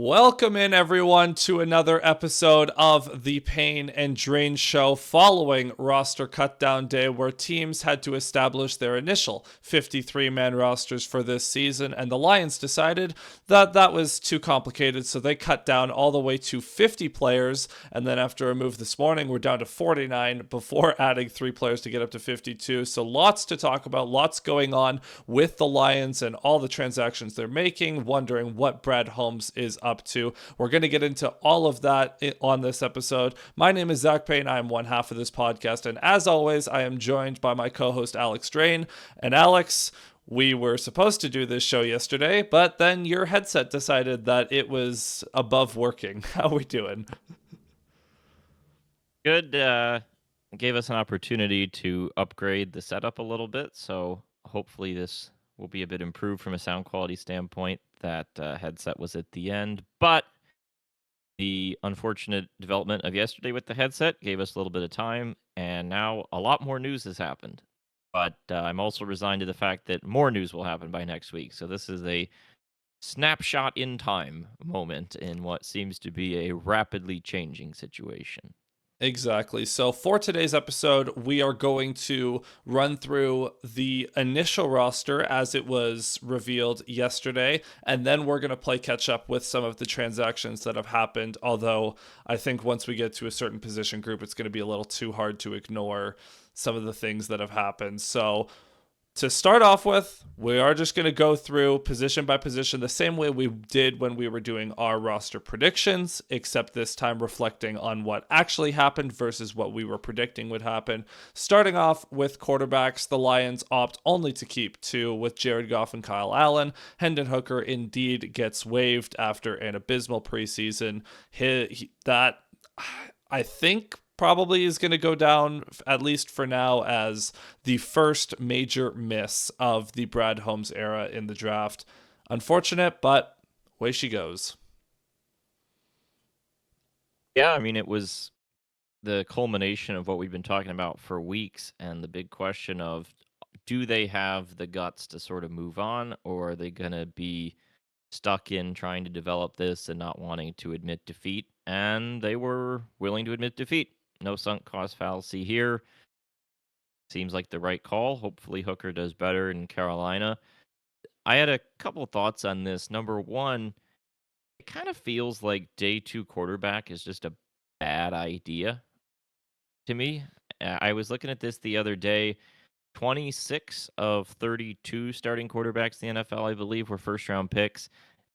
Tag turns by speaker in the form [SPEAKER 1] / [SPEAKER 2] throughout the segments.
[SPEAKER 1] Welcome in, everyone, to another episode of the Payne and Drain Show following roster cutdown day, where teams had to establish their initial 53-man rosters for this season, and the Lions decided that that was too complicated, so they cut down all the way to 50 players, and then after a move this morning, we're down to 49 before adding 3 players to get up to 52, so lots to talk about, lots going on with the Lions and all the transactions they're making, wondering what Brad Holmes is up to. We're going to get into all of that on this episode. My name is Zach Payne. I am one half of this podcast, and as always, I am joined by my co-host Alex Drain. And Alex, we were supposed to do this show yesterday, but then your headset decided that it was above working. How are we doing?
[SPEAKER 2] Good. Gave us an opportunity to upgrade the setup a little bit, so hopefully this will be a bit improved from a sound quality standpoint. That headset was at the end, but the unfortunate development of yesterday with the headset gave us a little bit of time, and now a lot more news has happened. But I'm also resigned to the fact that more news will happen by next week, so this is a snapshot in time moment in what seems to be a rapidly changing situation.
[SPEAKER 1] Exactly. So for today's episode, we are going to run through the initial roster as it was revealed yesterday, and then we're going to play catch up with some of the transactions that have happened, although I think once we get to a certain position group, it's going to be a little too hard to ignore some of the things that have happened. So to start off with, we are just going to go through position by position the same way we did when we were doing our roster predictions, except this time reflecting on what actually happened versus what we were predicting would happen. Starting off with quarterbacks, the Lions opt only to keep 2 with Jared Goff and Kyle Allen. Hendon Hooker indeed gets waived after an abysmal preseason. That, I think, probably is going to go down, at least for now, as the first major miss of the Brad Holmes era in the draft. Unfortunate, but away she goes.
[SPEAKER 2] Yeah, I mean, it was the culmination of what we've been talking about for weeks, and the big question of, do they have the guts to sort of move on, or are they going to be stuck in trying to develop this and not wanting to admit defeat? And they were willing to admit defeat. No sunk cost fallacy here. Seems like the right call. Hopefully Hooker does better in Carolina. I had a couple thoughts on this. Number one, it kind of feels like day 2 quarterback is just a bad idea to me. I was looking at this the other day. 26 of 32 starting quarterbacks in the NFL, I believe, were first-round picks,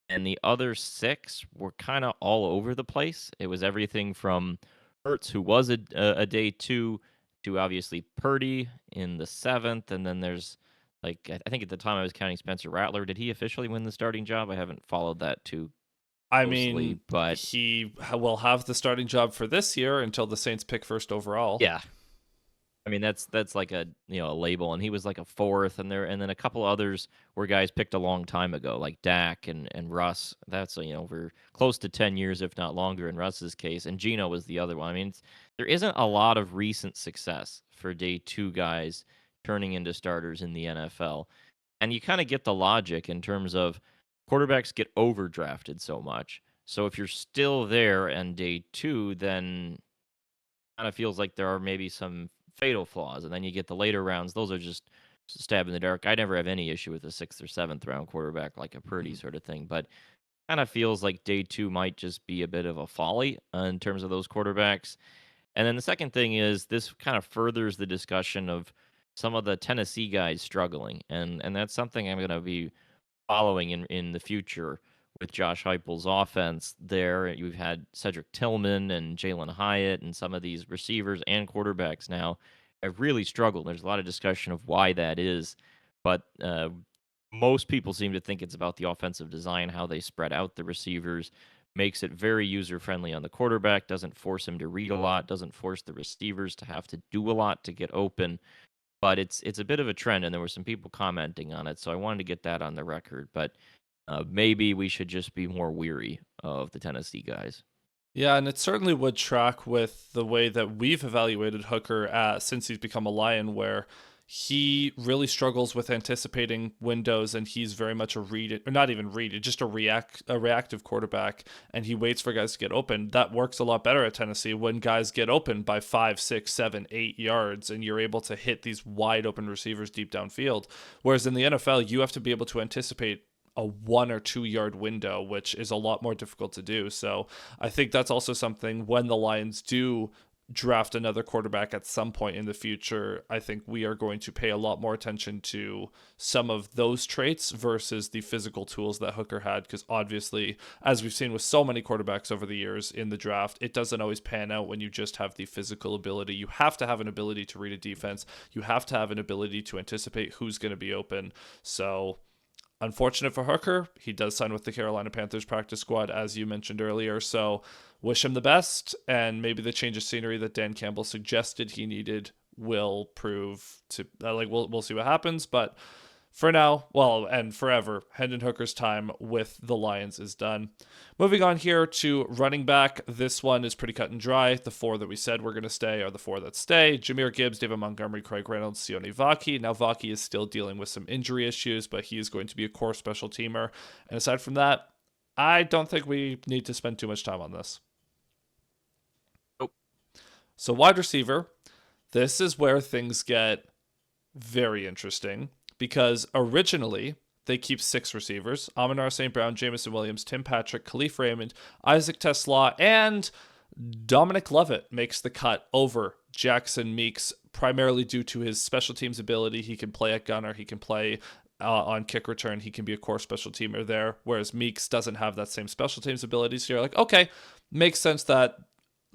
[SPEAKER 2] and the other 6 were kind of all over the place. It was everything from Hurts, who was a day 2, to obviously Purdy in the 7th, and then there's, like, I think at the time I was counting Spencer Rattler. Did he officially win the starting job? I haven't followed that too
[SPEAKER 1] I
[SPEAKER 2] closely,
[SPEAKER 1] mean,
[SPEAKER 2] but
[SPEAKER 1] he will have the starting job for this year until the Saints pick first overall.
[SPEAKER 2] yeah. I mean, that's like a a label, and he was like a 4th, and then a couple others were guys picked a long time ago, like Dak and Russ. That's over close to 10 years, if not longer, in Russ's case. And Geno was the other one. I mean, there isn't a lot of recent success for day 2 guys turning into starters in the NFL, and you kind of get the logic in terms of quarterbacks get overdrafted so much. So if you're still there and day 2, then kind of feels like there are maybe some fatal flaws, and then you get the later rounds. Those are just stab in the dark. I never have any issue with a 6th or 7th round quarterback like a Purdy sort of thing, but kind of feels like day 2 might just be a bit of a folly in terms of those quarterbacks. And then the second thing is, this kind of furthers the discussion of some of the Tennessee guys struggling, and that's something I'm going to be following in the future with Josh Heupel's offense there. You've had Cedric Tillman and Jalen Hyatt, and some of these receivers and quarterbacks now have really struggled. There's a lot of discussion of why that is, but most people seem to think it's about the offensive design, how they spread out the receivers, makes it very user-friendly on the quarterback, doesn't force him to read a lot, doesn't force the receivers to have to do a lot to get open. But it's a bit of a trend, and there were some people commenting on it, so I wanted to get that on the record. But maybe we should just be more weary of the Tennessee guys.
[SPEAKER 1] Yeah, and it certainly would track with the way that we've evaluated Hooker since he's become a Lion, where he really struggles with anticipating windows, and he's very much a read it, or not even read it, just a reactive quarterback, and he waits for guys to get open. That works a lot better at Tennessee when guys get open by 5, 6, 7, 8 yards, and you're able to hit these wide open receivers deep downfield. Whereas in the NFL, you have to be able to anticipate a 1 or 2 yard window, which is a lot more difficult to do. So I think that's also something when the Lions do draft another quarterback at some point in the future, I think we are going to pay a lot more attention to some of those traits versus the physical tools that Hooker had. Because obviously, as we've seen with so many quarterbacks over the years in the draft, it doesn't always pan out when you just have the physical ability. You have to have an ability to read a defense. You have to have an ability to anticipate who's going to be open. So unfortunate for Hooker, he does sign with the Carolina Panthers practice squad, as you mentioned earlier. So wish him the best, and maybe the change of scenery that Dan Campbell suggested he needed will prove to we'll see what happens. But for now, well, and forever, Hendon Hooker's time with the Lions is done. Moving on here to running back. This one is pretty cut and dry. The 4 that we said were going to stay are the 4 that stay. Jahmyr Gibbs, David Montgomery, Craig Reynolds, Sione Vaki. Now, Vaki is still dealing with some injury issues, but he is going to be a core special teamer. And aside from that, I don't think we need to spend too much time on this.
[SPEAKER 2] Nope.
[SPEAKER 1] So wide receiver, this is where things get very interesting, because originally they keep 6 receivers: Amon-Ra St. Brown, Jamison Williams, Tim Patrick, Khalif Raymond, Isaac TeSlaa, and Dominic Lovett makes the cut over Jackson Meeks, primarily due to his special teams ability. He can play at gunner, he can play on kick return, he can be a core special teamer there, whereas Meeks doesn't have that same special teams ability. So you're like, okay, makes sense that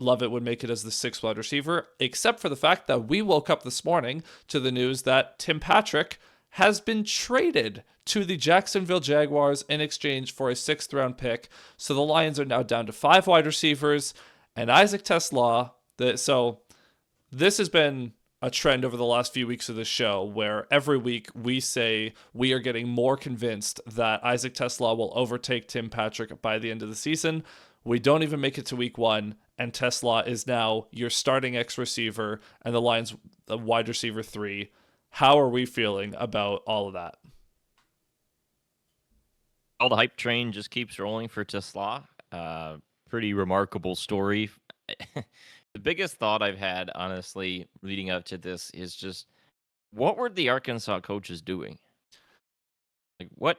[SPEAKER 1] Lovett would make it as the 6th wide receiver, except for the fact that we woke up this morning to the news that Tim Patrick has been traded to the Jacksonville Jaguars in exchange for a 6th round pick. So the Lions are now down to 5 wide receivers and Isaac TeSlaa. So this has been a trend over the last few weeks of the show, where every week we say we are getting more convinced that Isaac TeSlaa will overtake Tim Patrick by the end of the season. We don't even make it to week 1, and TeSlaa is now your starting X receiver and the Lions wide receiver 3. How are we feeling about all of that?
[SPEAKER 2] All the hype train just keeps rolling for TeSlaa. Pretty remarkable story. The biggest thought I've had, honestly, leading up to this is just, what were the Arkansas coaches doing? Like, what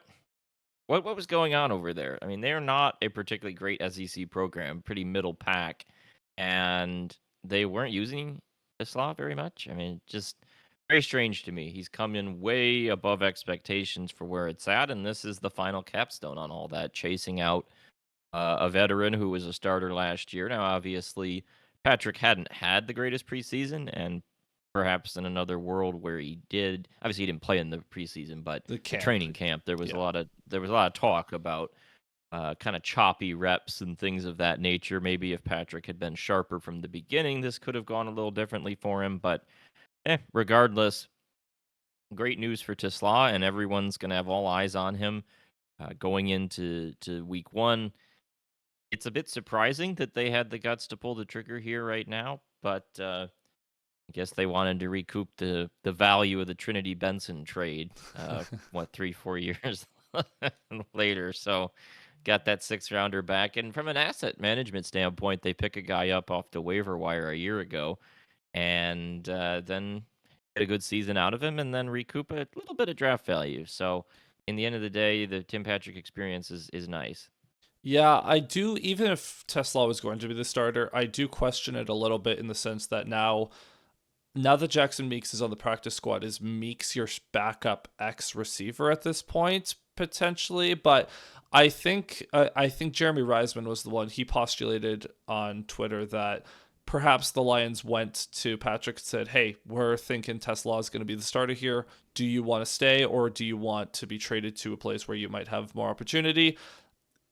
[SPEAKER 2] was going on over there? I mean, they're not a particularly great SEC program, pretty middle pack, and they weren't using TeSlaa very much. I mean, just very strange to me. He's come in way above expectations for where it's at, and this is the final capstone on all that, chasing out a veteran who was a starter last year. Now, obviously, Patrick hadn't had the greatest preseason, and perhaps in another world where he did, obviously he didn't play in the preseason, but the training camp, there was a lot of talk about kind of choppy reps and things of that nature. Maybe if Patrick had been sharper from the beginning, this could have gone a little differently for him. But regardless, great news for TeSlaa, and everyone's going to have all eyes on him going into week 1. It's a bit surprising that they had the guts to pull the trigger here right now, but I guess they wanted to recoup the value of the Trinity Benson trade, 3-4 years later. So got that 6th rounder back. And from an asset management standpoint, they pick a guy up off the waiver wire a year ago, and then get a good season out of him, and then recoup a little bit of draft value. So in the end of the day, the Tim Patrick experience is nice.
[SPEAKER 1] Yeah, I do. Even if TeSlaa was going to be the starter, I do question it a little bit, in the sense that now that Jackson Meeks is on the practice squad, is Meeks your backup X receiver at this point, potentially? But I think Jeremy Reisman was the one. He postulated on Twitter that perhaps the Lions went to Patrick and said, hey, we're thinking TeSlaa is going to be the starter here. Do you want to stay, or do you want to be traded to a place where you might have more opportunity?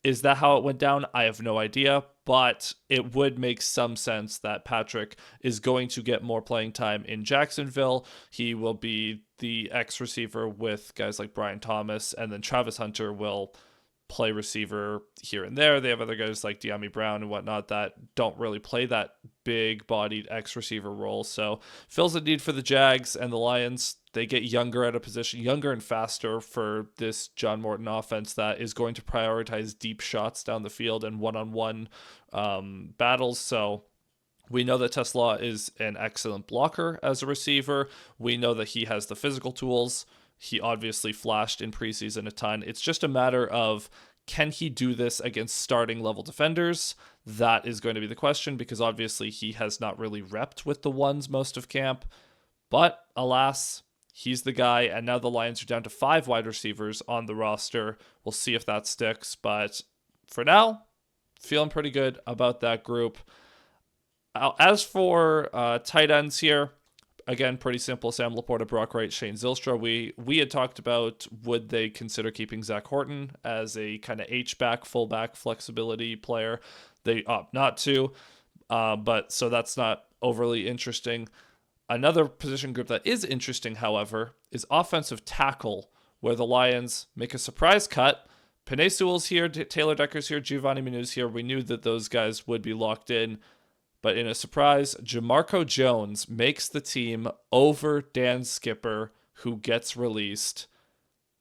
[SPEAKER 1] Is that how it went down? I have no idea, but it would make some sense that Patrick is going to get more playing time in Jacksonville. He will be the X receiver with guys like Brian Thomas, and then Travis Hunter will play receiver here and there. They have other guys like De'Ami Brown and whatnot that don't really play that big-bodied X receiver role. So fills a need for the Jags and the Lions. They get younger at a position, younger and faster for this John Morton offense that is going to prioritize deep shots down the field and one-on-one battles. So we know that TeSlaa is an excellent blocker as a receiver. We know that he has the physical tools. He obviously flashed in preseason a ton. It's just a matter of, can he do this against starting level defenders? That is going to be the question, because obviously he has not really repped with the ones most of camp. But alas, he's the guy, and now the Lions are down to 5 wide receivers on the roster. We'll see if that sticks, but for now, feeling pretty good about that group. As for tight ends here, again, pretty simple. Sam Laporta, Brock Wright, Shane Zylstra. We had talked about, would they consider keeping Zach Horton as a kind of H-back, fullback flexibility player. They opt not to, but so that's not overly interesting. Another position group that is interesting, however, is offensive tackle, where the Lions make a surprise cut. Penei Sewell's here, Taylor Decker's here, Giovanni Minu's here. We knew that those guys would be locked in. But in a surprise, Jamarco Jones makes the team over Dan Skipper, who gets released.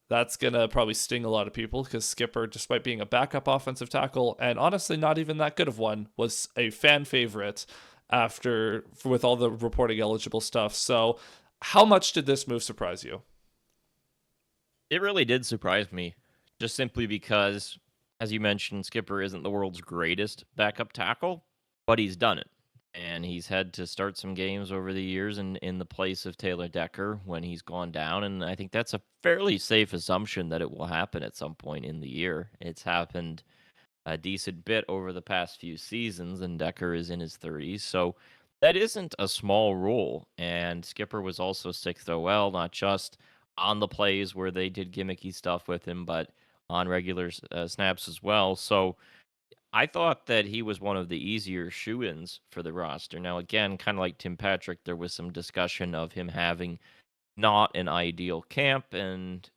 [SPEAKER 1] That's going to probably sting a lot of people, because Skipper, despite being a backup offensive tackle, and honestly not even that good of one, was a fan favorite with all the reporting eligible stuff. So how much did this move surprise you?
[SPEAKER 2] It really did surprise me, just simply because, as you mentioned, Skipper isn't the world's greatest backup tackle, but he's done it. And he's had to start some games over the years in the place of Taylor Decker when he's gone down. And I think that's a fairly safe assumption that it will happen at some point in the year. It's happened a decent bit over the past few seasons, and Decker is in his 30s. So that isn't a small role. And Skipper was also 6th OL, not just on the plays where they did gimmicky stuff with him, but on regular snaps as well. So I thought that he was one of the easier shoe-ins for the roster. Now, again, kind of like Tim Patrick, there was some discussion of him having not an ideal camp, and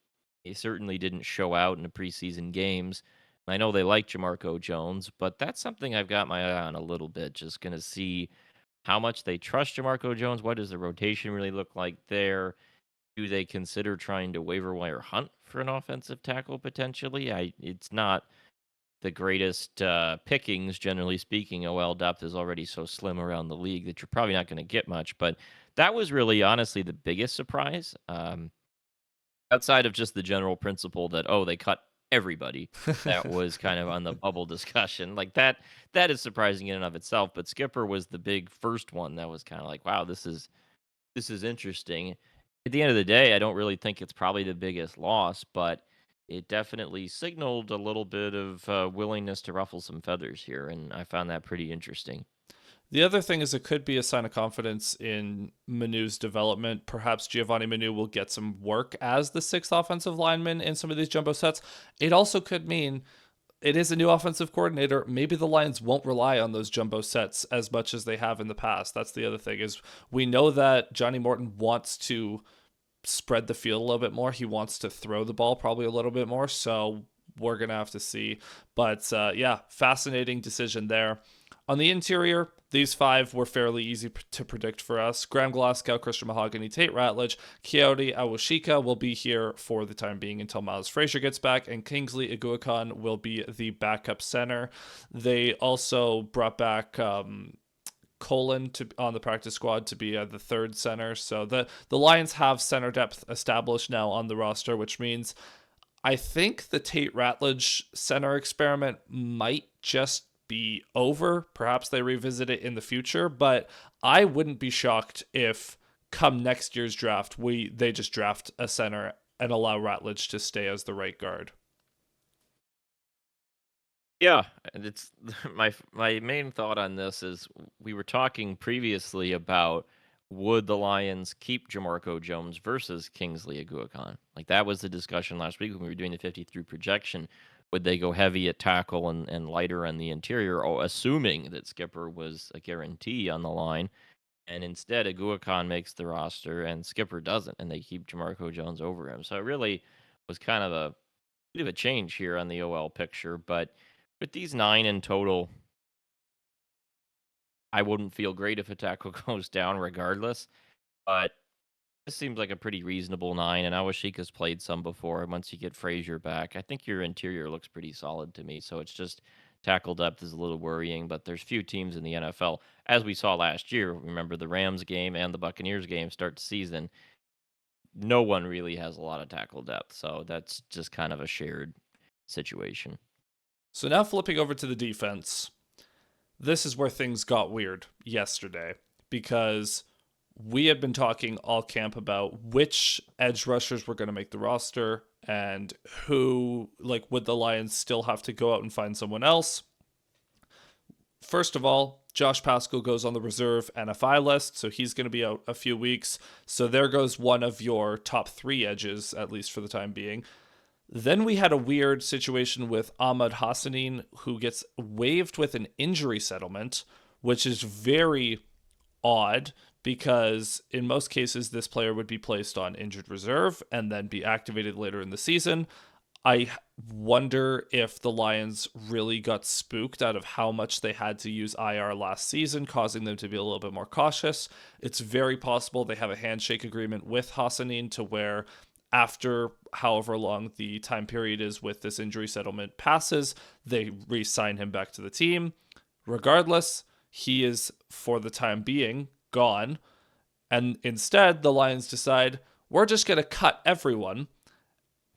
[SPEAKER 2] he certainly didn't show out in the preseason games. I know they like Jamarco Jones, but that's something I've got my eye on a little bit. Just going to see how much they trust Jamarco Jones. What does the rotation really look like there? Do they consider trying to waiver wire hunt for an offensive tackle potentially? It's not the greatest pickings, generally speaking. OL depth is already so slim around the league that you're probably not going to get much. But that was really, honestly, the biggest surprise. Outside of just the general principle that, they cut everybody. That was kind of on the bubble discussion. Like that is surprising in and of itself. But Skipper was the big first one that was kind of like, wow, this is interesting. At the end of the day, I don't really think it's probably the biggest loss, but it definitely signaled a little bit of willingness to ruffle some feathers here, and I found that pretty interesting.
[SPEAKER 1] The other thing is, it could be a sign of confidence in Minu's development. Perhaps Giovanni Minu will get some work as the 6th offensive lineman in some of these jumbo sets. It also could mean it is a new offensive coordinator. Maybe the Lions won't rely on those jumbo sets as much as they have in the past. That's the other thing, is we know that Johnny Morton wants to spread the field a little bit more. He wants to throw the ball probably a little bit more. So we're going to have to see. But yeah, fascinating decision there. On the interior, these 5 were fairly easy to predict for us. Graham Glasgow, Christian Mahogany, Tate Ratledge, Keoti Awashika will be here for the time being until Miles Frazier gets back, and Kingsley Iguakan will be the backup center. They also brought back Colin on the practice squad to be the 3rd center. So the Lions have center depth established now on the roster, which means I think the Tate Ratledge center experiment might just be over. Perhaps they revisit it in the future, but I wouldn't be shocked if come next year's draft they just draft a center and allow Ratledge to stay as the right guard.
[SPEAKER 2] Yeah, and it's my main thought on this is, we were talking previously about, would the Lions keep Jamarco Jones versus Kingsley Iguakan? Like, that was the discussion last week when we were doing the 53 projection. Would they go heavy at tackle and lighter on the interior, assuming that Skipper was a guarantee on the line? And instead, Iguakan makes the roster and Skipper doesn't, and they keep Jamarco Jones over him. So it really was kind of bit of a change here on the OL picture, but with these 9 in total, I wouldn't feel great if a tackle goes down regardless, but this seems like a pretty reasonable 9, and Awashika's played some before, and once you get Frazier back, I think your interior looks pretty solid to me, so it's just tackle depth is a little worrying, but there's few teams in the NFL, as we saw last year, remember the Rams game and the Buccaneers game start the season, no one really has a lot of tackle depth, so that's just kind of a shared situation.
[SPEAKER 1] So now flipping over to the defense, this is where things got weird yesterday because we had been talking all camp about which edge rushers were going to make the roster and who, like, would the Lions still have to go out and find someone else. First of all, Josh Pascal goes on the reserve NFI list, so he's going to be out a few weeks. So there goes one of your top 3 edges, at least for the time being. Then we had a weird situation with Ahmad Hassanin, who gets waived with an injury settlement, which is very odd because in most cases, this player would be placed on injured reserve and then be activated later in the season. I wonder if the Lions really got spooked out of how much they had to use IR last season, causing them to be a little bit more cautious. It's very possible they have a handshake agreement with Hassanin to where after however long the time period is with this injury settlement passes, they re-sign him back to the team. Regardless, he is, for the time being, gone. And instead, the Lions decide, we're just going to cut everyone.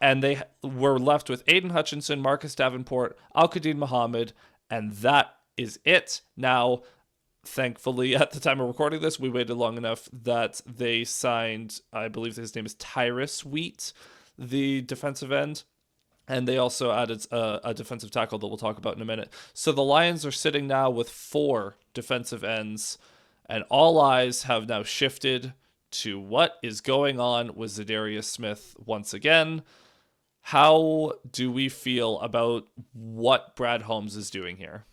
[SPEAKER 1] And they were left with Aiden Hutchinson, Marcus Davenport, Al-Qadim Muhammad, and that is it. Now, thankfully, at the time of recording this, we waited long enough that they signed, I believe his name is Tyrus Wheat, the defensive end. And they also added a defensive tackle that we'll talk about in a minute. So the Lions are sitting now with 4 defensive ends, and all eyes have now shifted to what is going on with Zadarius Smith once again. How do we feel about what Brad Holmes is doing here?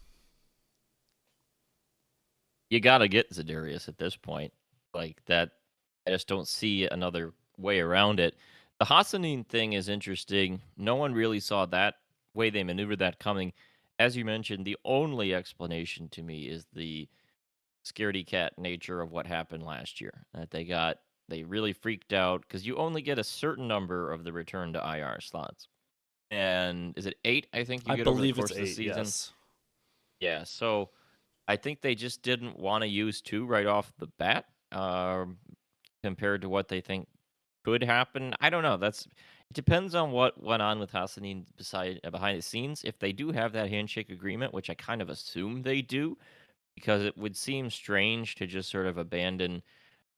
[SPEAKER 2] You got to get Zadarius at this point. Like that, I just don't see another way around it. The Hassanin thing is interesting. No one really saw that way they maneuvered that coming. As you mentioned, the only explanation to me is the scaredy cat nature of what happened last year. That they really freaked out because you only get a certain number of the return to IR slots. And is it 8? I think you
[SPEAKER 1] I
[SPEAKER 2] get over the
[SPEAKER 1] believe
[SPEAKER 2] course
[SPEAKER 1] it's
[SPEAKER 2] of the
[SPEAKER 1] 8,
[SPEAKER 2] season.
[SPEAKER 1] yes.
[SPEAKER 2] Yeah, so I think they just didn't want to use 2 right off the bat, compared to what they think could happen. I don't know. It depends on what went on with Hassanin behind the scenes. If they do have that handshake agreement, which I kind of assume they do, because it would seem strange to just sort of abandon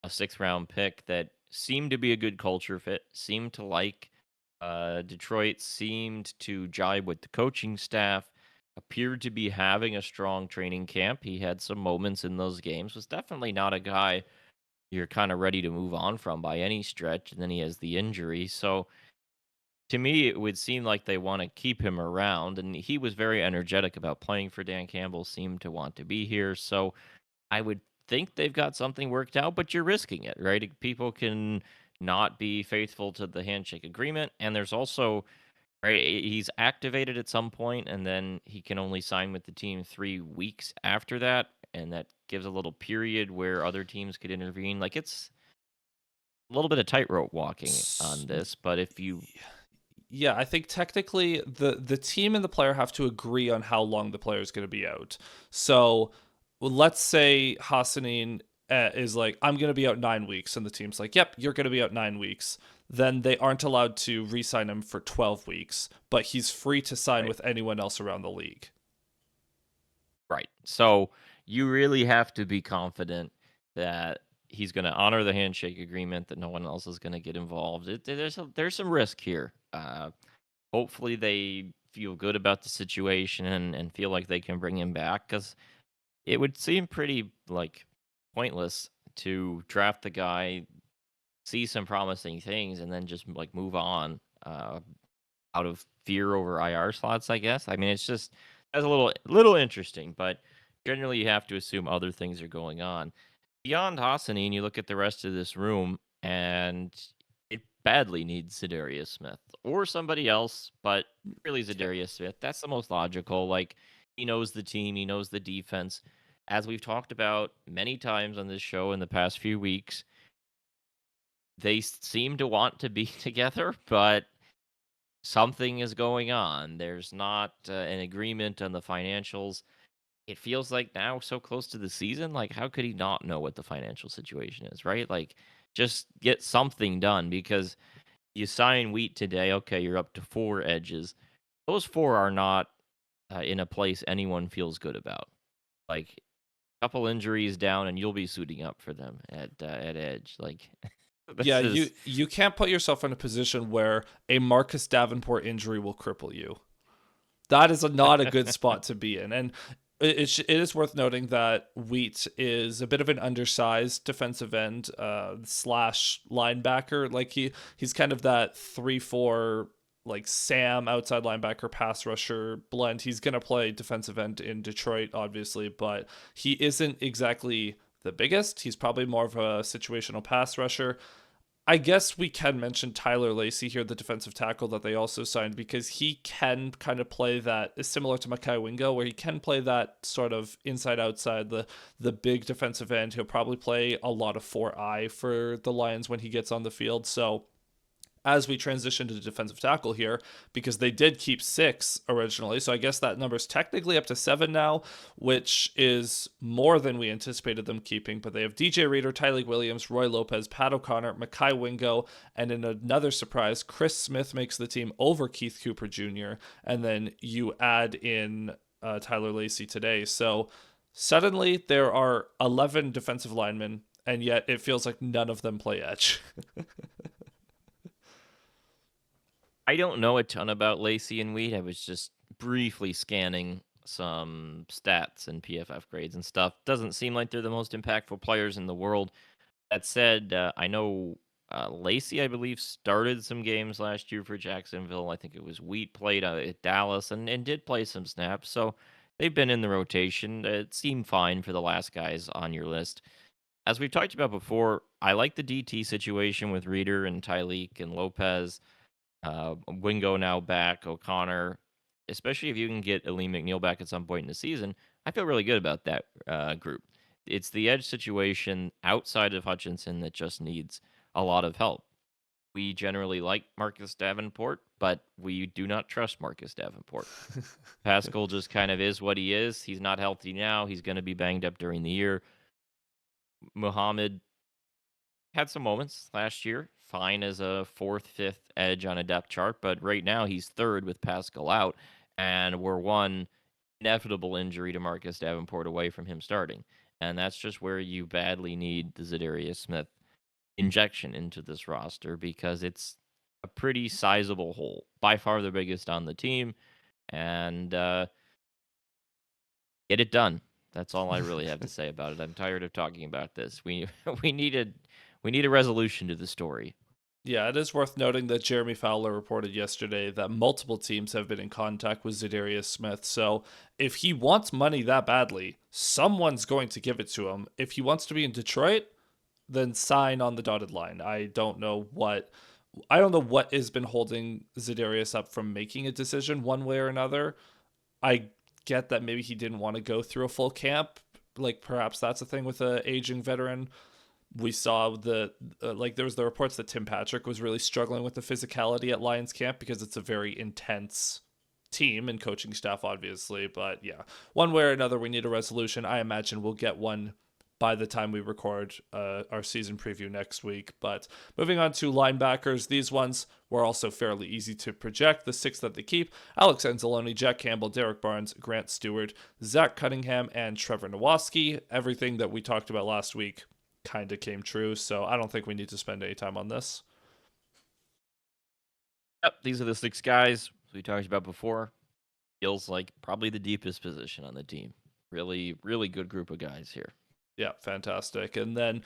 [SPEAKER 2] a 6th-round pick that seemed to be a good culture fit, seemed to like Detroit, seemed to jibe with the coaching staff, appeared to be having a strong training camp. He had some moments in those games, was definitely not a guy you're kind of ready to move on from by any stretch, and then he has the injury. So to me, it would seem like they want to keep him around, and he was very energetic about playing for Dan Campbell, seemed to want to be here. So I would think they've got something worked out, but you're risking it, right? People can not be faithful to the handshake agreement, and there's also right, he's activated at some point, and then he can only sign with the team 3 weeks after that, and that gives a little period where other teams could intervene. Like it's a little bit of tightrope walking on this, but if you
[SPEAKER 1] Yeah, I think technically the team and the player have to agree on how long the player is going to be out. So let's say Hassanin is like, I'm going to be out 9 weeks, and the team's like, yep, you're going to be out 9 weeks. Then they aren't allowed to re-sign him for 12 weeks, but he's free to sign
[SPEAKER 2] right,
[SPEAKER 1] with anyone else around the league.
[SPEAKER 2] right. So you really have to be confident that he's going to honor the handshake agreement, that no one else is going to get involved. There's some risk here. Hopefully they feel good about the situation and feel like they can bring him back because it would seem pretty like pointless to draft the guy, see some promising things, and then just like move on out of fear over IR slots. I guess. I mean, it's just that's a little interesting, but generally you have to assume other things are going on beyond Hassanin. You look at the rest of this room, and it badly need Zadarius Smith or somebody else, but really
[SPEAKER 1] Yeah.
[SPEAKER 2] Zadarius Smith. That's the most logical. Like, he knows the team, he knows the defense. As we've talked about many times on this show in the past few weeks, they seem to want to be together, but something is going on. There's not an agreement on the financials. It feels like now, so close to the season, like, how could he not know what the financial situation is, right? Like, just get something done, because you sign Wheat today. Okay, you're up to 4 edges. Those 4 are not in a place anyone feels good about. Like, a couple injuries down, and you'll be suiting up for them at edge. Like,
[SPEAKER 1] Yeah,
[SPEAKER 2] this
[SPEAKER 1] you
[SPEAKER 2] is.
[SPEAKER 1] you can't put yourself in a position where a Marcus Davenport injury will cripple you. That is not a good spot to be in. And it is worth noting that Wheat is a bit of an undersized defensive end slash linebacker. Like he's kind of that 3-4 like Sam outside linebacker pass rusher blend. He's gonna play defensive end in Detroit, obviously, but he isn't exactly the biggest. He's probably more of a situational pass rusher. I guess we can mention Tyler Lacey here, the defensive tackle that they also signed, because he can kind of play that, is similar to Mekhi Wingo, where he can play that sort of inside outside, the big defensive end. He'll probably play a lot of 4-eye for the Lions when he gets on the field. So as we transition to the defensive tackle here, because they did keep 6 originally. So I guess that number's technically up to 7 now, which is more than we anticipated them keeping. But they have DJ Reader, Tyleik Williams, Roy Lopez, Pat O'Connor, Mekhi Wingo, and in another surprise, Chris Smith makes the team over Keith Cooper Jr. And then you add in Tyler Lacey today. So suddenly there are 11 defensive linemen, and yet it feels like none of them play edge.
[SPEAKER 2] I don't know a ton about Lacey and Wheat. I was just briefly scanning some stats and PFF grades and stuff. Doesn't seem like they're the most impactful players in the world. That said, I know Lacey, I believe, started some games last year for Jacksonville. I think it was Wheat played at Dallas and did play some snaps. So they've been in the rotation. It seemed fine for the last guys on your list. As we've talked about before, I like the DT situation with Reader and Tyleik and Lopez. Wingo now back, O'Connor, especially if you can get Aleem McNeil back at some point in the season. I feel really good about that group. It's the edge situation outside of Hutchinson that just needs a lot of help. We generally like Marcus Davenport, but we do not trust Marcus Davenport. Pascal just kind of is what he is. He's not healthy now. He's going to be banged up during the year. Muhammad had some moments last year, fine as a 4th, 5th edge on a depth chart, but right now he's 3rd with Pascal out, and we're one inevitable injury to Marcus Davenport away from him starting. And that's just where you badly need the Zadarius Smith injection into this roster, because it's a pretty sizable hole, by far the biggest on the team, and get it done. That's all I really have to say about it. I'm tired of talking about this. We we needed we need a resolution to the story.
[SPEAKER 1] Yeah, it is worth noting that Jeremy Fowler reported yesterday that multiple teams have been in contact with Zadarius Smith. So if he wants money that badly, someone's going to give it to him. If he wants to be in Detroit, then sign on the dotted line. I don't know what has been holding Zadarius up from making a decision one way or another. I get that maybe he didn't want to go through a full camp. Like perhaps that's a thing with a aging veteran. We saw there was the reports that Tim Patrick was really struggling with the physicality at Lions camp because it's a very intense team and coaching staff, obviously. But yeah, one way or another, we need a resolution. I imagine we'll get one by the time we record our season preview next week. But moving on to linebackers, these ones were also fairly easy to project. The 6 that they keep: Alex Anzalone, Jack Campbell, Derek Barnes, Grant Stewart, Zach Cunningham, and Trevor Nowaski. Everything that we talked about last week kind of came true, so I don't think we need to spend any time on this.
[SPEAKER 2] Yep, these are the 6 guys we talked about before. Feels like probably the deepest position on the team. Really, really good group of guys here.
[SPEAKER 1] Yeah, fantastic. And then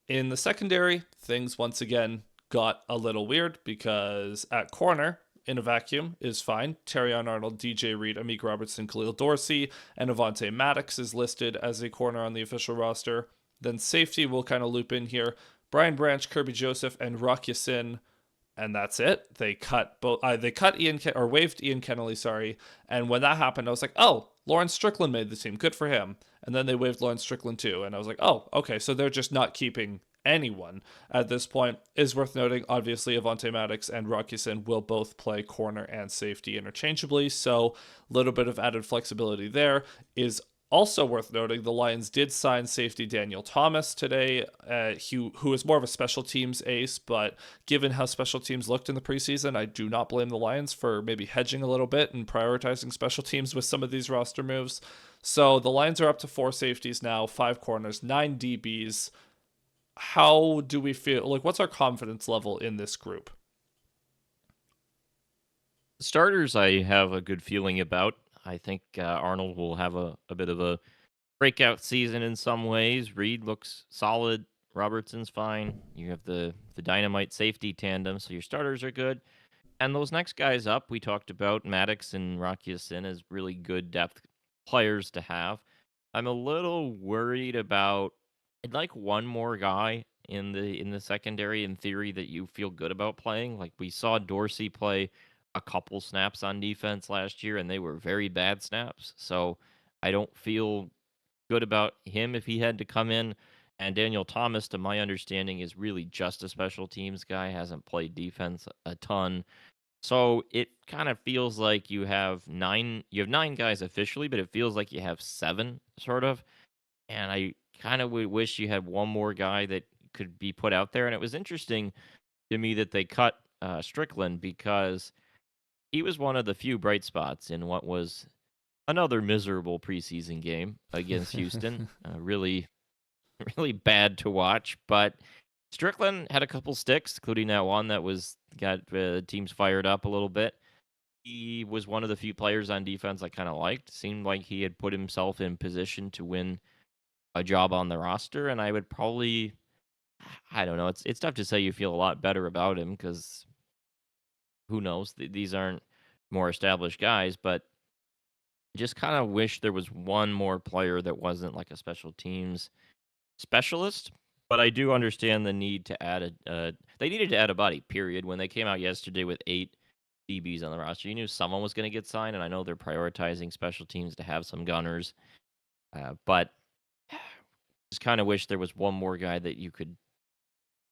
[SPEAKER 1] in the secondary, things once again got a little weird because at corner, in a vacuum, is fine. Terrion Arnold, DJ Reed, Amik Robertson, Khalil Dorsey, and Avonte Maddox is listed as a corner on the official roster. Then safety will kind of loop in here. Brian Branch, Kirby Joseph, and Rock Ya-Sin, and that's it. They cut both. They cut or waived Ian Kennelly. Sorry. And when that happened, I was like, oh, Lawrence Strickland made the team. Good for him. And then they waived Lawrence Strickland too, and I was like, oh, okay. So they're just not keeping anyone at this point. Is worth noting, obviously, Avonte Maddox and Rock Ya-Sin will both play corner and safety interchangeably, so a little bit of added flexibility there. Is also worth noting, the Lions did sign safety Daniel Thomas today, who is more of a special teams ace, but given how special teams looked in the preseason, I do not blame the Lions for maybe hedging a little bit and prioritizing special teams with some of these roster moves. So the Lions are up to 4 safeties now, 5 corners, 9 DBs. How do we feel? Like, what's our confidence level in this group?
[SPEAKER 2] Starters, I have a good feeling about. I think Arnold will have a bit of a breakout season in some ways. Reed looks solid. Robertson's fine. You have the dynamite safety tandem, so your starters are good. And those next guys up, we talked about Maddox and Rock Ya-Sin as really good depth players to have. I'm a little worried about. I'd like one more guy in the secondary in theory that you feel good about playing. Like we saw Dorsey play a couple snaps on defense last year, and they were very bad snaps. So I don't feel good about him if he had to come in. And Daniel Thomas, to my understanding, is really just a special teams guy, hasn't played defense a ton. So it kind of feels like you have nine guys officially, but it feels like you have 7 sort of. And I kind of would wish you had one more guy that could be put out there. And it was interesting to me that they cut Strickland because he was one of the few bright spots in what was another miserable preseason game against Houston. Really, really bad to watch. But Strickland had a couple sticks, including that one that got teams fired up a little bit. He was one of the few players on defense I kind of liked. Seemed like he had put himself in position to win a job on the roster, and I would probably, I don't know, it's tough to say you feel a lot better about him because who knows? These aren't more established guys, but just kind of wish there was one more player that wasn't like a special teams specialist. But I do understand the need to add they needed to add a body, period. When they came out yesterday with 8 DBs on the roster, you knew someone was going to get signed, and I know they're prioritizing special teams to have some gunners. But just kind of wish there was one more guy that you could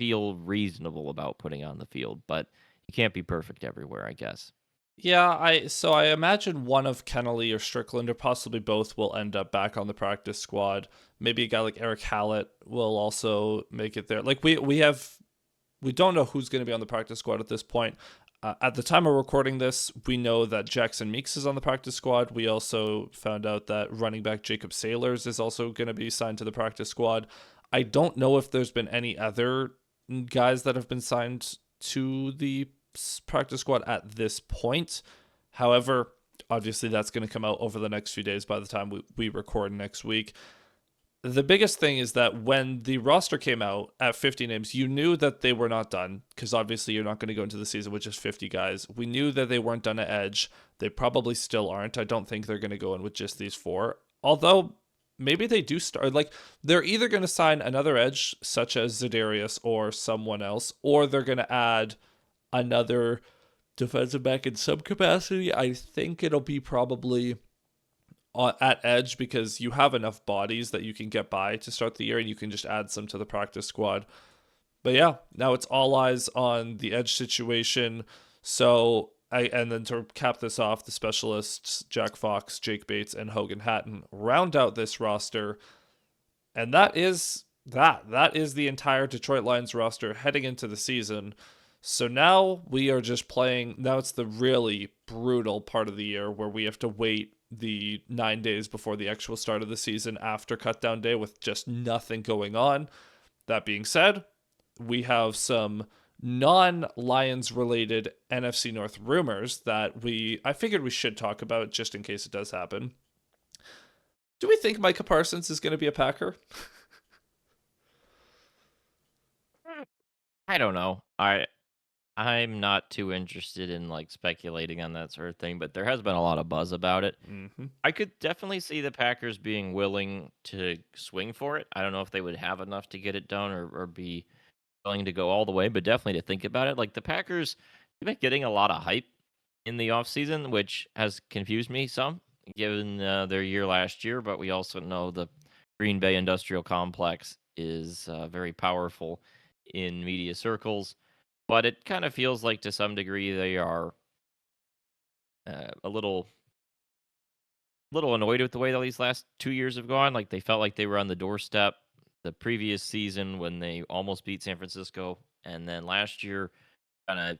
[SPEAKER 2] feel reasonable about putting on the field. But you can't be perfect everywhere, I guess.
[SPEAKER 1] Yeah, I imagine one of Kennelly or Strickland, or possibly both, will end up back on the practice squad. Maybe a guy like Eric Hallett will also make it there. Like we don't know who's going to be on the practice squad at this point. At the time of recording this, we know that Jackson Meeks is on the practice squad. We also found out that running back Jacob Sailors is also going to be signed to the practice squad. I don't know if there's been any other guys that have been signed to the practice squad at this point. However, obviously that's going to come out over the next few days by the time we record next week. The biggest thing is that when the roster came out at 50 names, you knew that they were not done because obviously you're not going to go into the season with just 50 guys. We knew that they weren't done at edge. They probably still aren't. I don't think they're going to go in with just these 4. Although maybe they do start, like they're either going to sign another edge such as Za'Darius or someone else, or they're going to add another defensive back in some capacity. I think it'll be probably at edge because you have enough bodies that you can get by to start the year and you can just add some to the practice squad. But yeah, now it's all eyes on the edge situation. So and then to cap this off, the specialists Jack Fox, Jake Bates, and Hogan Hatton round out this roster. And that is the entire Detroit Lions roster heading into the season. So now we are just playing. Now it's the really brutal part of the year where we have to wait the 9 days before the actual start of the season after cutdown day with just nothing going on. That being said, we have some non-Lions related NFC North rumors that I figured we should talk about just in case it does happen. Do we think Micah Parsons is going to be a Packer?
[SPEAKER 2] I don't know. I'm not too interested in like speculating on that sort of thing, but there has been a lot of buzz about it.
[SPEAKER 1] Mm-hmm.
[SPEAKER 2] I could definitely see the Packers being willing to swing for it. I don't know if they would have enough to get it done or be willing to go all the way, but definitely to think about it. Like the Packers, they've been getting a lot of hype in the offseason, which has confused me some given their year last year. But we also know the Green Bay industrial complex is very powerful in media circles. But it kind of feels like to some degree they are a little annoyed with the way that these last 2 years have gone. Like they felt like they were on the doorstep the previous season when they almost beat San Francisco, and then last year kind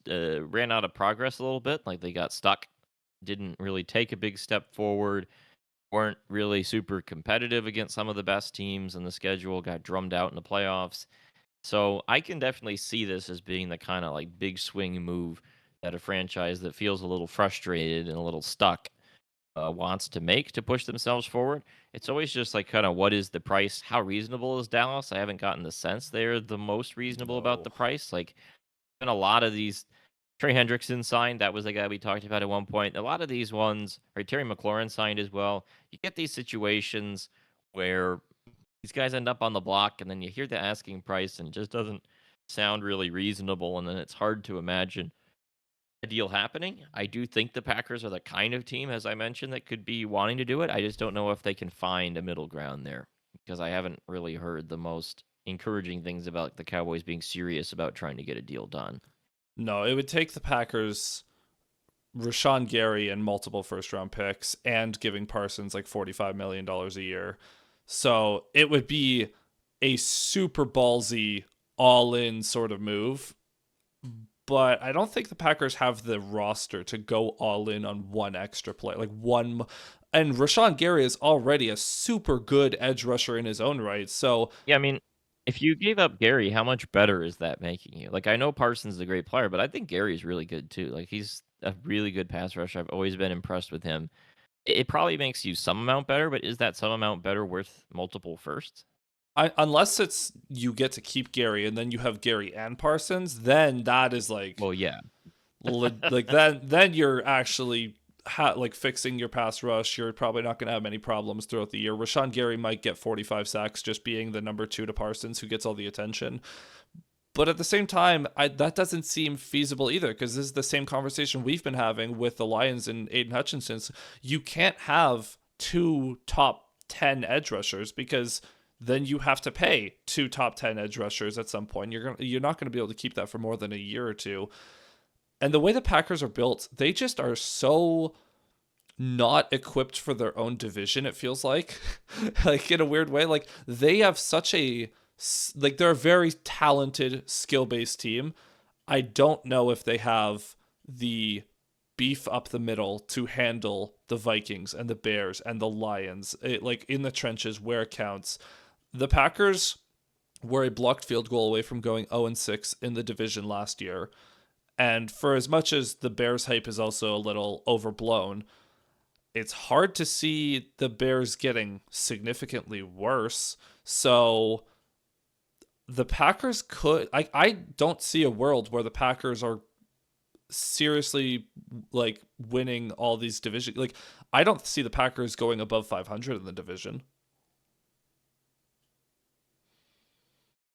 [SPEAKER 2] of ran out of progress a little bit. Like they got stuck, didn't really take a big step forward, weren't really super competitive against some of the best teams in the schedule, got drummed out in the playoffs. So I can definitely see this as being the kind of like big swing move that a franchise that feels a little frustrated and a little stuck wants to make to push themselves forward. It's always just like kind of what is the price? How reasonable is Dallas? I haven't gotten the sense they're the most reasonable about
[SPEAKER 1] No.
[SPEAKER 2] the price. Like, been a lot of these. Trey Hendrickson signed. That was the guy we talked about at one point. A lot of these ones, or Terry McLaurin signed as well. You get these situations where these guys end up on the block, and then you hear the asking price, and it just doesn't sound really reasonable, and then it's hard to imagine a deal happening. I do think the Packers are the kind of team, as I mentioned, that could be wanting to do it. I just don't know if they can find a middle ground there because I haven't really heard the most encouraging things about the Cowboys being serious about trying to get a deal done.
[SPEAKER 1] No, it would take the Packers Rashawn Gary and multiple first round picks and giving Parsons like $45 million a year. So it would be a super ballsy all in sort of move. But I don't think the Packers have the roster to go all in on one extra play, like one. And Rashawn Gary is already a super good edge rusher in his own right. So
[SPEAKER 2] Yeah, I mean, if you gave up Gary, how much better is that making you? Like, I know Parsons is a great player, but I think Gary's really good too. Like, he's a really good pass rusher. I've always been impressed with him. It probably makes you some amount better, but is that some amount better worth multiple firsts?
[SPEAKER 1] unless it's you get to keep Gary and then you have Gary and Parsons, then that is like
[SPEAKER 2] Well, yeah.
[SPEAKER 1] like then you're actually like fixing your pass rush. You're probably not going to have many problems throughout the year. Rashawn Gary might get 45 sacks just being the number 2 to Parsons who gets all the attention. But at the same time, that doesn't seem feasible either because this is the same conversation we've been having with the Lions and Aiden Hutchinson. You can't have 2 top 10 edge rushers because then you have to pay 2 top 10 edge rushers at some point. You're not going to be able to keep that for more than a year or two. And the way the Packers are built, they just are so not equipped for their own division, it feels like. Like in a weird way. Like they have such a like they're a very talented, skill-based team. I don't know if they have the beef up the middle to handle the Vikings and the Bears and the Lions, like in the trenches where it counts. The Packers were a blocked field goal away from going 0-6 in the division last year. And for as much as the Bears hype is also a little overblown, it's hard to see the Bears getting significantly worse. So the Packers could I don't see a world where the Packers are seriously like winning all these division, like I don't see the Packers going above 500 in the division.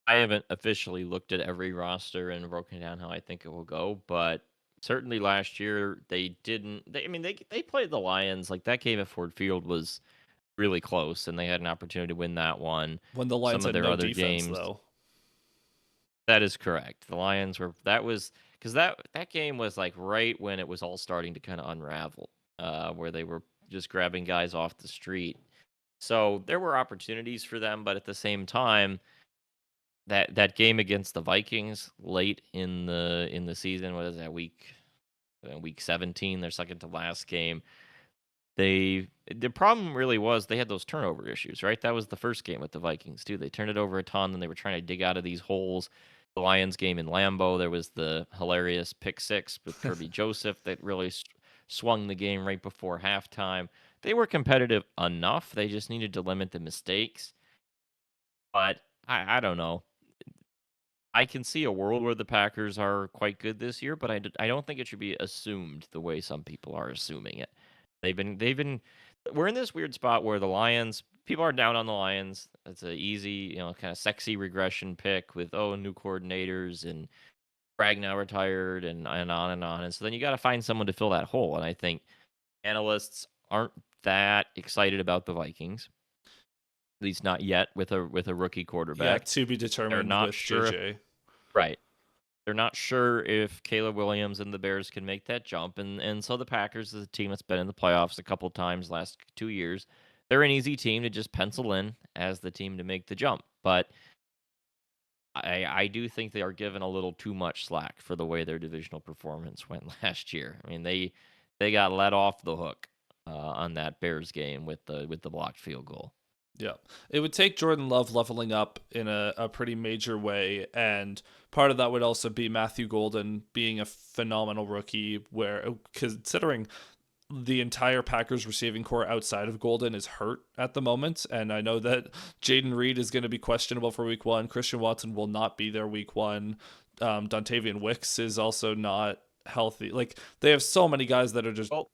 [SPEAKER 2] I haven't officially looked at every roster and broken down how I think it will go, but certainly last year they didn't. I mean, they played the Lions. Like that game at Ford Field was really close, and they had an opportunity to win that one.
[SPEAKER 1] When the Lions
[SPEAKER 2] Some of
[SPEAKER 1] had
[SPEAKER 2] their
[SPEAKER 1] no
[SPEAKER 2] other
[SPEAKER 1] defense
[SPEAKER 2] games,
[SPEAKER 1] though.
[SPEAKER 2] that is correct. The Lions were that was because that game was like right when it was all starting to kind of unravel, where they were just grabbing guys off the street. So there were opportunities for them, but at the same time, that game against the Vikings late in the season, what is that week 17, their second to last game. The problem really was they had those turnover issues, right? That was the first game with the Vikings too. They turned it over a ton, and they were trying to dig out of these holes. The Lions game in Lambeau, there was the hilarious pick six with Kirby Joseph that really swung the game right before halftime. They were competitive enough. They just needed to limit the mistakes. But I don't know. I can see a world where the Packers are quite good this year, but I don't think it should be assumed the way some people are assuming it. They've been we're in this weird spot where the Lions, people are down on the Lions. It's a easy, kind of sexy regression pick with new coordinators and Bragg now retired and on and on. And so then you got to find someone to fill that hole. And I think analysts aren't that excited about the Vikings, at least not yet with a rookie
[SPEAKER 1] Yeah,
[SPEAKER 2] quarterback.
[SPEAKER 1] to be
[SPEAKER 2] They're
[SPEAKER 1] determined
[SPEAKER 2] not
[SPEAKER 1] with
[SPEAKER 2] sure if,
[SPEAKER 1] JJ.
[SPEAKER 2] right. They're not sure if Caleb Williams and the Bears can make that jump. And so the Packers is a team that's been in the playoffs a couple times last 2 years. They're an easy team to just pencil in as the team to make the jump. But I do think they are given a little too much slack for the way their divisional performance went last year. I mean, they got let off the hook on that Bears game with the blocked field goal.
[SPEAKER 1] Yeah. It would take Jordan Love leveling up in a pretty major way. And part of that would also be Matthew Golden being a phenomenal rookie, where considering the entire Packers receiving core outside of Golden is hurt at the moment. And I know that Jaden Reed is going to be questionable for week one. Christian Watson will not be there week one. Dontavian Wicks is also not healthy. Like, they have so many guys that are just.
[SPEAKER 2] Well,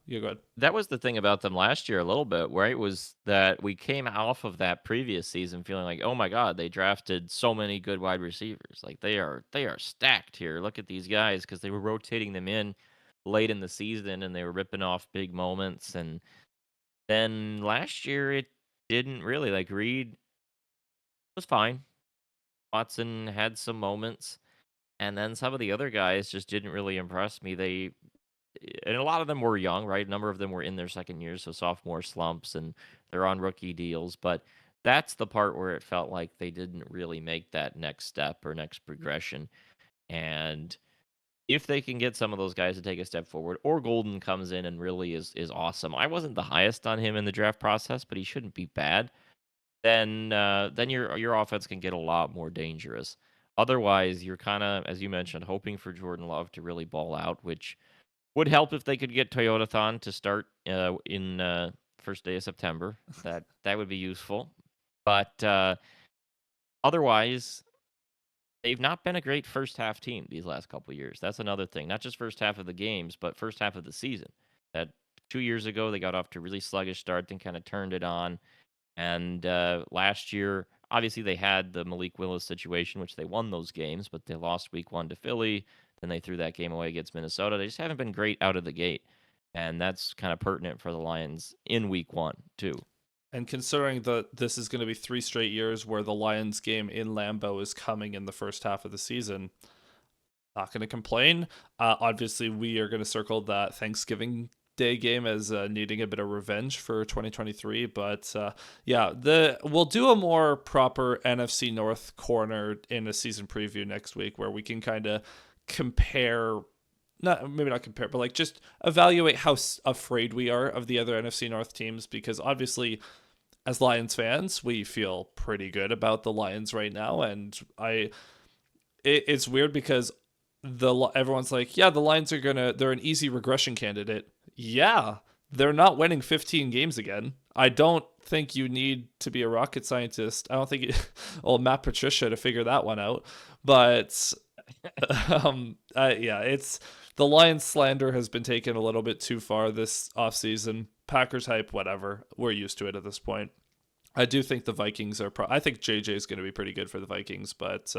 [SPEAKER 1] yeah, go ahead.
[SPEAKER 2] that was the thing about them last year a little bit, right? Was that we came off of that previous season feeling like, oh my God, they drafted so many good wide receivers. Like they are stacked here. Look at these guys, because they were rotating them in late in the season and they were ripping off big moments. And then last year it didn't really. Like Reed was fine. Watson had some moments. And then some of the other guys just didn't really impress me. And a lot of them were young, right? A number of them were in their second year, so sophomore slumps, and they're on rookie deals. But that's the part where it felt like they didn't really make that next step or next progression. And if they can get some of those guys to take a step forward, or Golden comes in and really is awesome. I wasn't the highest on him in the draft process, but he shouldn't be bad. Then your offense can get a lot more dangerous. Otherwise, you're kind of, as you mentioned, hoping for Jordan Love to really ball out, which would help if they could get Toyotathon to start in first day of September. That would be useful. But otherwise, they've not been a great first half team these last couple of years. That's another thing. Not just first half of the games, but first half of the season. That 2 years ago they got off to a really sluggish start, then kind of turned it on. And last year, obviously, they had the Malik Willis situation, which they won those games, but they lost week one to Philly. Then they threw that game away against Minnesota. They just haven't been great out of the gate. And that's kind of pertinent for the Lions in week one, too.
[SPEAKER 1] And considering that this is going to be 3 straight years where the Lions game in Lambeau is coming in the first half of the season, not going to complain. Obviously, we are going to circle that Thanksgiving Day game as needing a bit of revenge for 2023. But yeah, we'll do a more proper NFC North corner in a season preview next week where we can kind of compare. Maybe not compare, but like just evaluate how afraid we are of the other NFC North teams, because obviously as Lions fans, we feel pretty good about the Lions right now. And it's weird because everyone's like, yeah, the Lions they're an easy regression candidate. Yeah, they're not winning 15 games again. I don't think you need to be a rocket scientist. I don't think Matt Patricia to figure that one out. But yeah, it's the Lions slander has been taken a little bit too far this offseason. Packers hype, whatever. We're used to it at this point. I do think the Vikings are. I think JJ is going to be pretty good for the Vikings, but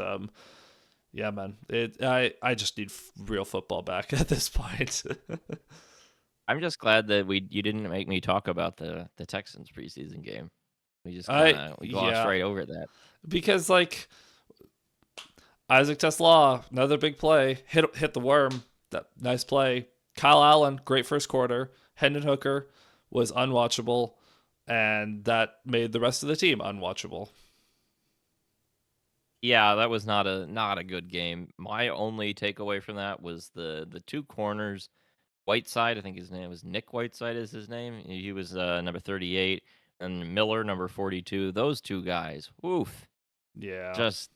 [SPEAKER 1] yeah, man, I just need real football back at this point.
[SPEAKER 2] I'm just glad that you didn't make me talk about the Texans preseason game. We just we glossed right over that.
[SPEAKER 1] Because like Isaac TeSlaa, another big play, hit the worm. That nice play. Kyle Allen, great first quarter. Hendon Hooker was unwatchable, and that made the rest of the team unwatchable.
[SPEAKER 2] Yeah, that was not a good game. My only takeaway from that was the two corners. Whiteside, I think his name was Nick Whiteside is his name. He was number 38, and Miller, number 42. Those two guys, woof.
[SPEAKER 1] Yeah.
[SPEAKER 2] Just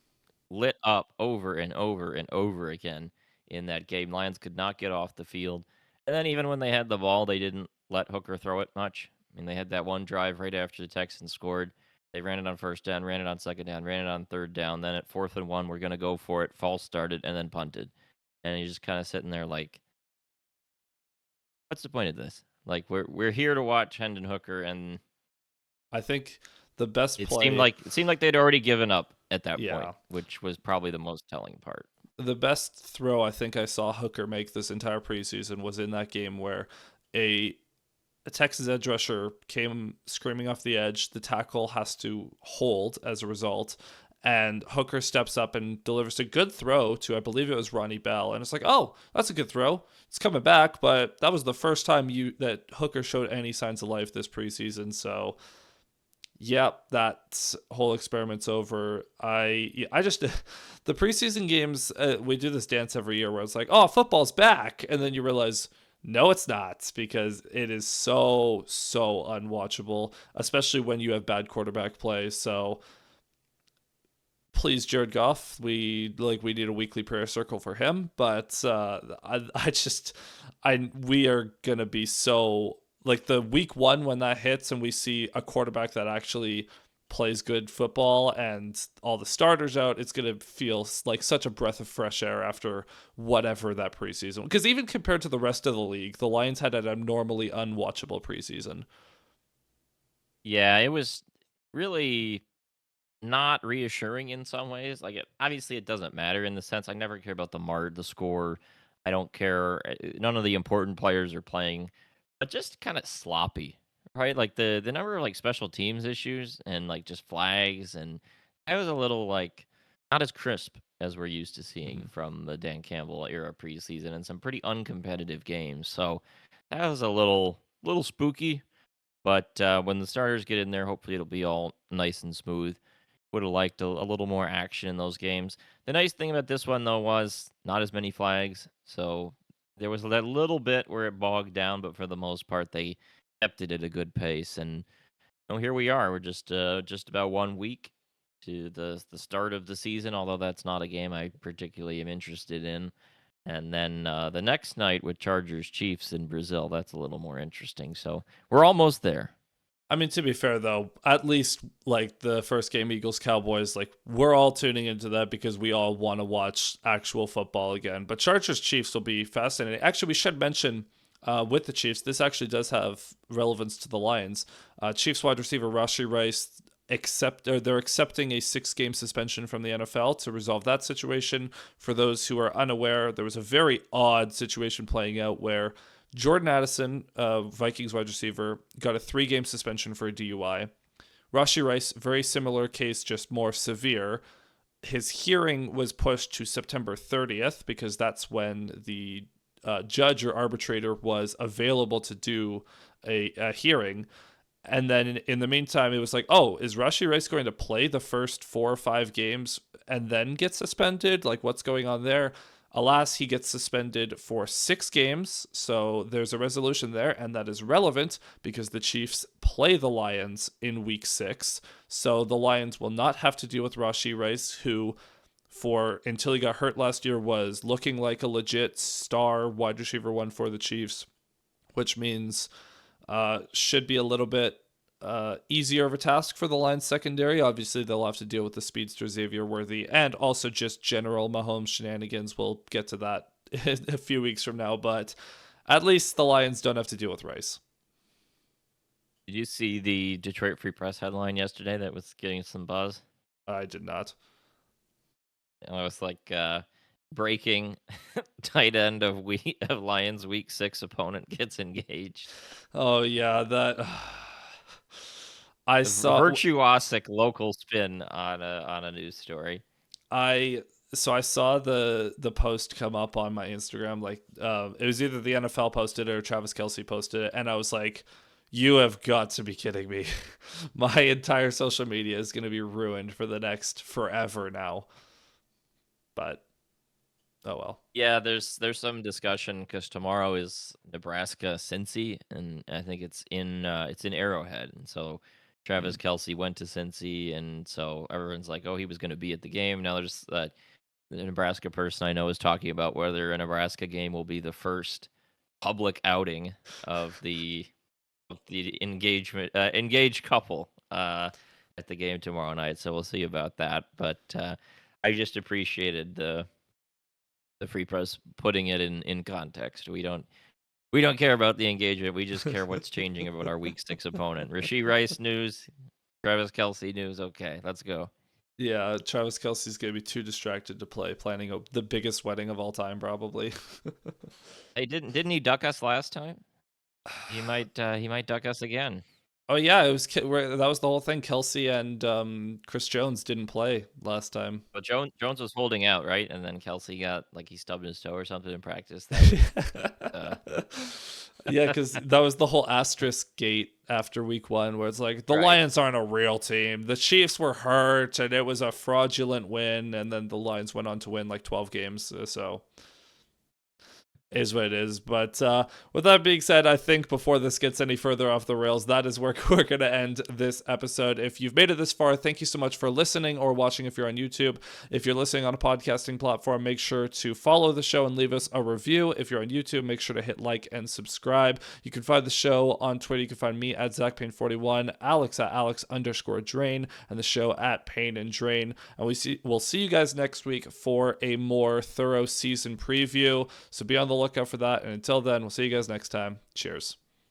[SPEAKER 2] lit up over and over and over again in that game. Lions could not get off the field. And then even when they had the ball, they didn't let Hooker throw it much. I mean, they had that one drive right after the Texans scored. They ran it on first down, ran it on second down, ran it on third down. Then at 4th and 1, we're going to go for it. False started and then punted. And he's just kind of sitting there like, what's the point of this? Like we're here to watch Hendon Hooker, and
[SPEAKER 1] I think the best play,
[SPEAKER 2] it seemed like they'd already given up at that point,
[SPEAKER 1] yeah,
[SPEAKER 2] which was probably the most telling part.
[SPEAKER 1] the best throw I think I saw Hooker make this entire preseason was in that game where a a Texas edge rusher came screaming off the edge. The tackle has to hold as a result. And Hooker steps up and delivers a good throw to, I believe it was Ronnie Bell. And it's like, oh, that's a good throw. It's coming back. But that was the first time that Hooker showed any signs of life this preseason. So, yep, that whole experiment's over. I just the preseason games. We do this dance every year where it's like, oh, football's back, and then you realize no, it's not, because it is so unwatchable, especially when you have bad quarterback play. So please, Jared Goff, we need a weekly prayer circle for him. But we are gonna be so like the week one when that hits and we see a quarterback that actually plays good football and all the starters out, it's going to feel like such a breath of fresh air after whatever that preseason. Because even compared to the rest of the league, the Lions had an abnormally unwatchable preseason.
[SPEAKER 2] Yeah, it was really not reassuring in some ways. Like, obviously, it doesn't matter in the sense I never care about the score. I don't care. None of the important players are playing, but just kind of sloppy, right? Like the number of like special teams issues and like just flags, and I was a little like not as crisp as we're used to seeing from the Dan Campbell era preseason, and some pretty uncompetitive games. So that was a little spooky. But when the starters get in there, hopefully it'll be all nice and smooth. Would have liked a little more action in those games. The nice thing about this one, though, was not as many flags. So there was that little bit where it bogged down, but for the most part, they kept it at a good pace. And here we are. We're just about 1 week to the start of the season, although that's not a game I particularly am interested in. And then the next night with Chargers Chiefs in Brazil, that's a little more interesting. So we're almost there.
[SPEAKER 1] I mean, to be fair though, at least like the first game, Eagles Cowboys, like we're all tuning into that because we all want to watch actual football again. But Chargers Chiefs will be fascinating. Actually, we should mention with the Chiefs, this actually does have relevance to the Lions. Chiefs wide receiver Rashee Rice they're accepting a 6-game suspension from the NFL to resolve that situation. For those who are unaware, there was a very odd situation playing out where Jordan Addison, Vikings wide receiver, got a 3-game suspension for a DUI. Rashee Rice, very similar case, just more severe. His hearing was pushed to September 30th because that's when the judge or arbitrator was available to do a hearing. And then in the meantime, it was like, oh, is Rashee Rice going to play the first 4 or 5 games and then get suspended? Like, what's going on there? Alas, he gets suspended for 6 games, so there's a resolution there, and that is relevant because the Chiefs play the Lions in Week 6, so the Lions will not have to deal with Rashee Rice, who, until he got hurt last year, was looking like a legit star wide receiver one for the Chiefs, which means should be a little bit easier of a task for the Lions secondary. Obviously, they'll have to deal with the speedster Xavier Worthy and also just general Mahomes shenanigans. We'll get to that in a few weeks from now, but at least the Lions don't have to deal with Rice.
[SPEAKER 2] Did you see the Detroit Free Press headline yesterday that was getting some buzz?
[SPEAKER 1] I did not.
[SPEAKER 2] And it was like breaking tight end of Lions Week 6 opponent gets engaged.
[SPEAKER 1] Oh yeah, that I saw
[SPEAKER 2] virtuosic local spin on a news story.
[SPEAKER 1] I saw the post come up on my Instagram. Like it was either the NFL posted it or Travis Kelce posted it, and I was like, "You have got to be kidding me!" My entire social media is going to be ruined for the next forever now. But oh well.
[SPEAKER 2] Yeah, there's some discussion because tomorrow is Nebraska Cincy, and I think it's in Arrowhead, and so Travis Kelce went to Cincy, and so everyone's like, oh, he was going to be at the game. Now there's the Nebraska person I know is talking about whether a Nebraska game will be the first public outing of the engaged couple at the game tomorrow night. So we'll see about that. But I just appreciated the Free Press putting it in context. We don't We don't care about the engagement. We just care what's changing about our week 6 opponent. Rashee Rice news, Travis Kelce news. Okay, let's go.
[SPEAKER 1] Yeah, Travis Kelce's gonna be too distracted to play, planning the biggest wedding of all time, probably.
[SPEAKER 2] Hey, didn't he duck us last time? He might duck us again.
[SPEAKER 1] Oh yeah, it was that was the whole thing. Kelsey and Chris Jones didn't play last time.
[SPEAKER 2] But Jones was holding out, right? And then Kelsey got like he stubbed his toe or something in practice.
[SPEAKER 1] Yeah, because that was the whole asterisk gate after week 1, where it's like the
[SPEAKER 2] Right.
[SPEAKER 1] Lions aren't a real team. The Chiefs were hurt, and it was a fraudulent win. And then the Lions went on to win like 12 games. So is what it is. But with that being said, I think before this gets any further off the rails, that is where we're going to end this episode. If you've made it this far, thank you so much for listening or watching if you're on YouTube. If you're listening on a podcasting platform, make sure to follow the show and leave us a review. If you're on YouTube, make sure to hit like and subscribe. You can find the show on Twitter. You can find me at ZachPayne41, Alex at Alex_Drain, and the show at Payne and Drain. And we'll see you guys next week for a more thorough season preview. So be on the lookout for that. And until then, we'll see you guys next time. Cheers.